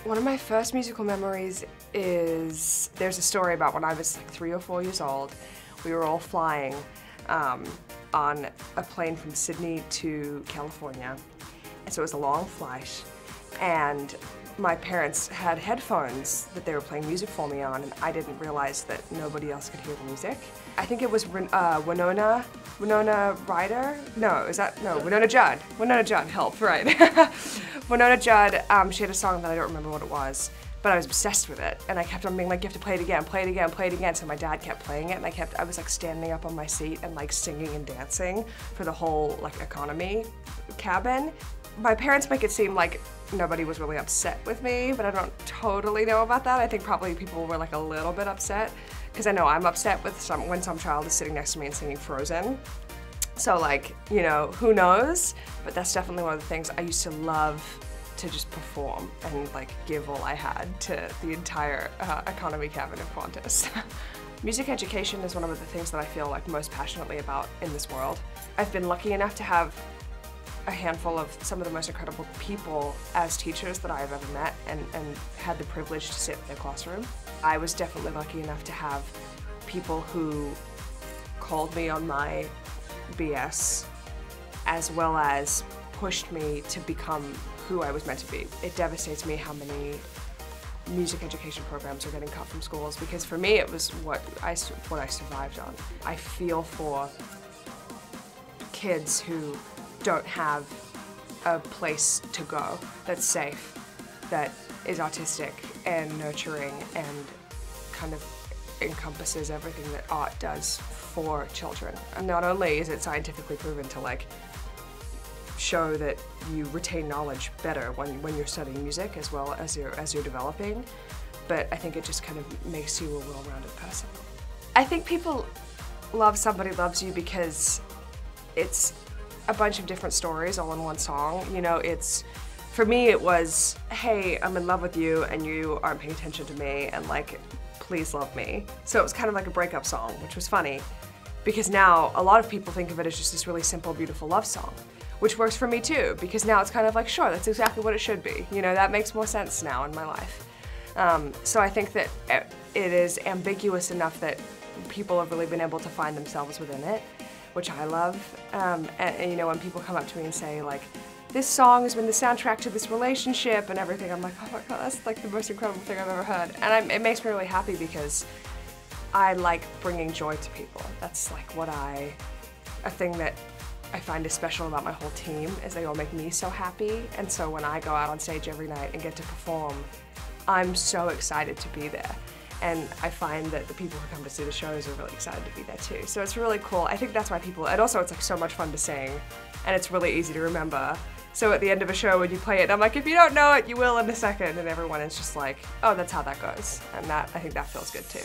One of my first musical memories is, there's a story about when I was like 3 or 4 years old. We were all flying on a plane from Sydney to California. And so it was a long flight. And my parents had headphones that they were playing music for me on, and I didn't realize that nobody else could hear the music. I think it was Winona Ryder? No, Winona Judd. Winona Judd, help, right. Winona Judd, she had a song that I don't remember what it was, but I was obsessed with it, and I kept on being like, you have to play it again, play it again, play it again, so my dad kept playing it, and I was like standing up on my seat and like singing and dancing for the whole like economy cabin. My parents make it seem like nobody was really upset with me, but I don't totally know about that. I think probably people were like a little bit upset, because I know I'm upset with when some child is sitting next to me and singing Frozen. So like, you know, who knows? But that's definitely one of the things I used to love, to just perform and like give all I had to the entire economy cabin of Qantas. Music education is one of the things that I feel like most passionately about in this world. I've been lucky enough to have a handful of some of the most incredible people as teachers that I've ever met, and had the privilege to sit in their classroom. I was definitely lucky enough to have people who called me on my BS, as well as pushed me to become who I was meant to be. It devastates me how many music education programs are getting cut from schools, because for me it was what I survived on. I feel for kids who don't have a place to go that's safe, that is artistic and nurturing and kind of encompasses everything that art does for children. And not only is it scientifically proven to like show that you retain knowledge better when you're studying music as well as you're developing, but I think it just kind of makes you a well-rounded person. I think people love Somebody Loves You because it's a bunch of different stories all in one song. You know, for me it was, hey, I'm in love with you and you aren't paying attention to me, and like, please love me. So it was kind of like a breakup song, which was funny, because now a lot of people think of it as just this really simple, beautiful love song, which works for me too, because now it's kind of like, sure, that's exactly what it should be. You know, that makes more sense now in my life. So I think that it is ambiguous enough that people have really been able to find themselves within it, which I love. And you know, when people come up to me and say like, this song has been the soundtrack to this relationship and everything, I'm like, oh my God, that's like the most incredible thing I've ever heard. And it makes me really happy, because I like bringing joy to people. That's like a thing that I find is special about my whole team, is they all make me so happy. And so when I go out on stage every night and get to perform, I'm so excited to be there. And I find that the people who come to see the shows are really excited to be there too. So it's really cool. I think that's why people, and also it's like so much fun to sing, and it's really easy to remember. So at the end of a show when you play it, I'm like, if you don't know it, you will in a second, and everyone is just like, oh, that's how that goes. And I think that feels good too.